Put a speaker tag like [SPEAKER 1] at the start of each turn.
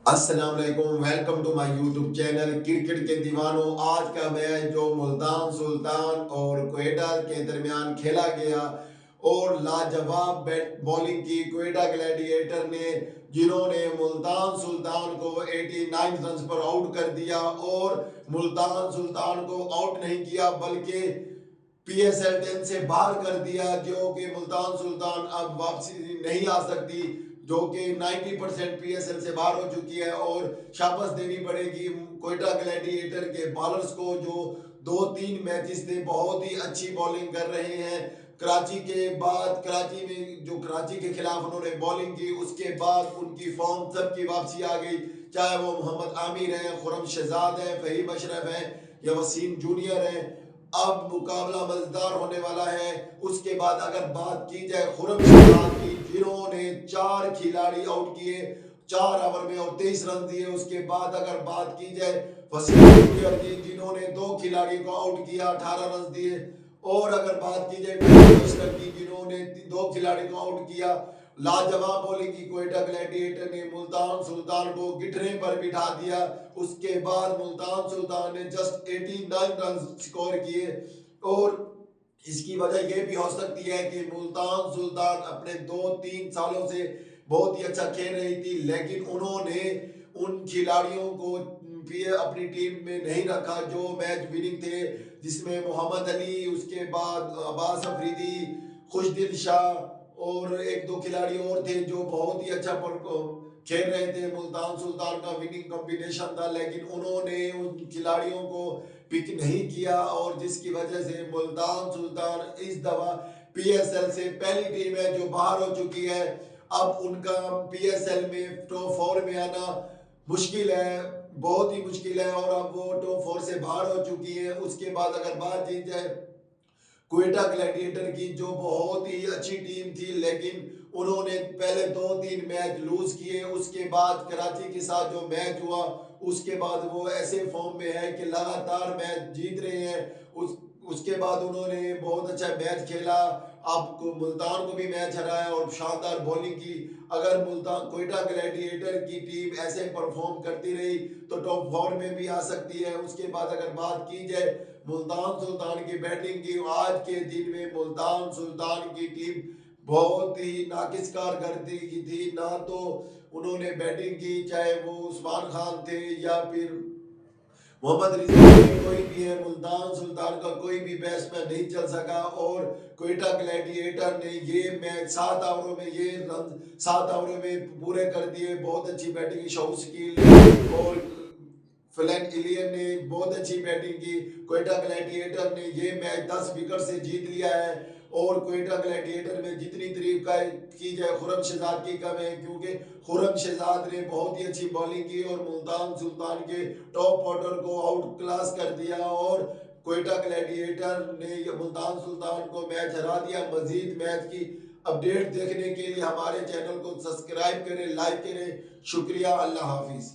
[SPEAKER 1] अस्सलाम वालेकुम, welcome to my YouTube channel cricket के दीवानों। आज का मैच जो मुल्तान सुल्तान और क्वेटा के दरमियान खेला गया और लाजवाब बैट बॉलिंग की क्वेटा ग्लैडिएटर ने, जिन्होंने मुल्तान सुल्तान को 89 रन पर आउट कर दिया और मुल्तान सुल्तान को आउट नहीं किया बल्कि पीएसएल 10 से बाहर कर दिया, जो कि मुल्तान सुल्तान अब वापसी नहीं आ सकती, जो कि 90% पीएसएल से बाहर हो चुकी है। और शाबाश देनी पड़ेगी कोयटा ग्लैडिएटर के बॉलर्स को, जो 2-3 मैचेस से बहुत ही अच्छी बॉलिंग कर रहे हैं। कराची के बाद, कराची में जो कराची के खिलाफ उन्होंने बॉलिंग की, उसके बाद उनकी फॉर्म सबकी वापसी आ गई, चाहे वो मोहम्मद आमिर हैं, खुरम शहजाद हैं, फहीम अशरफ हैं या वसीम जूनियर हैं। अब मुकाबला मजेदार होने वाला है। उसके बाद अगर बात की जाए खुरम शहजाद की, जिन्होंने 4 खिलाड़ी आउट किए 4 ओवर में और 23 रन दिए। उसके बाद अगर बात की जाए वसीम जूनियर की, जिन्होंने 2 खिलाड़ी को आउट किया 18 रन दिए। और अगर बात की जाए की, जिन्होंने 2 खिलाड़ी को आउट किया। लाजवाब बॉलिंग की क्वेटा ग्लैडिएटर ने मुल्तान सुल्तान को गिटने पर बिठा दिया। उसके बाद मुल्तान सुल्तान ने जस्ट 89 रन स्कोर किए। और इसकी वजह यह भी हो सकती है कि मुल्तान सुल्तान अपने 2-3 सालों से बहुत ही अच्छा खेल रही थी, लेकिन उन्होंने उन खिलाड़ियों को अपनी टीम में नहीं रखा जो मैच विनिंग थे, जिसमें मोहम्मद अली, उसके बाद अब्बास अफरीदी, खुशदिल शाह और 1-2 खिलाड़ी और थे जो बहुत ही अच्छा खेल रहे थे। मुल्तान सुल्तान का विनिंग कॉम्बिनेशन था, लेकिन उन्होंने उन खिलाड़ियों को पिक नहीं किया और जिसकी वजह से मुल्तान सुल्तान इस दफा पीएसएल से पहली टीम है जो बाहर हो चुकी है। अब उनका पीएसएल में टॉप 4 में आना मुश्किल है, बहुत ही मुश्किल है, और अब वो टॉप 4 से बाहर हो चुकी है। उसके बाद अगर बात की जाए क्वेटा ग्लैडिएटर की, जो बहुत ही अच्छी टीम थी, लेकिन उन्होंने पहले 2-3 मैच लूज किए। उसके बाद कराची के साथ जो मैच हुआ, उसके बाद वो ऐसे फॉर्म में है कि लगातार मैच जीत रहे हैं। उसके बाद उन्होंने बहुत अच्छा मैच खेला, आपको मुल्तान को भी मैच हराया और शानदार बॉलिंग की। अगर मुल्तान क्वेटा ग्लैडिएटर की टीम ऐसे परफॉर्म करती रही तो टॉप 4 में भी आ सकती है। उसके बाद अगर बात की जाए मुल्तान सुल्तान की बैटिंग की, आज के दिन में मुल्तान सुल्तान की टीम बहुत ही नाकिस कारकर्दगी की थी। ना तो उन्होंने बैटिंग की, चाहे वो उस्मान खान थे या फिर मोहम्मद रिजवी, कोई भी है, मुल्तान सुल्तान का कोई भी बैट्समैन नहीं चल सका। और क्वेटा ग्लैडिएटर ने ये मैच 7 ओवरों में ये रन 7 ओवरों में पूरे कर दिए। बहुत अच्छी बैटिंग की शाउस की, और फ्लैन इलियन ने बहुत अच्छी बैटिंग की। क्वेटा ग्लैडिएटर ने ये मैच 10 विकेट से जीत लिया है। और क्वेटा ग्लैडिएटर में जितनी तारीफ की जाए खुरम शहजाद की कम है, क्योंकि खुरम शहजाद ने बहुत ही अच्छी बॉलिंग की और मुल्तान सुल्तान के टॉप ऑर्डर को आउट क्लास कर दिया। और क्वेटा ग्लैडिएटर ने मुल्तान सुल्तान को मैच हरा दिया। मजीद मैच की अपडेट देखने के लिए हमारे चैनल को सब्सक्राइब करें, लाइक करें। शुक्रिया, अल्लाह हाफिज़।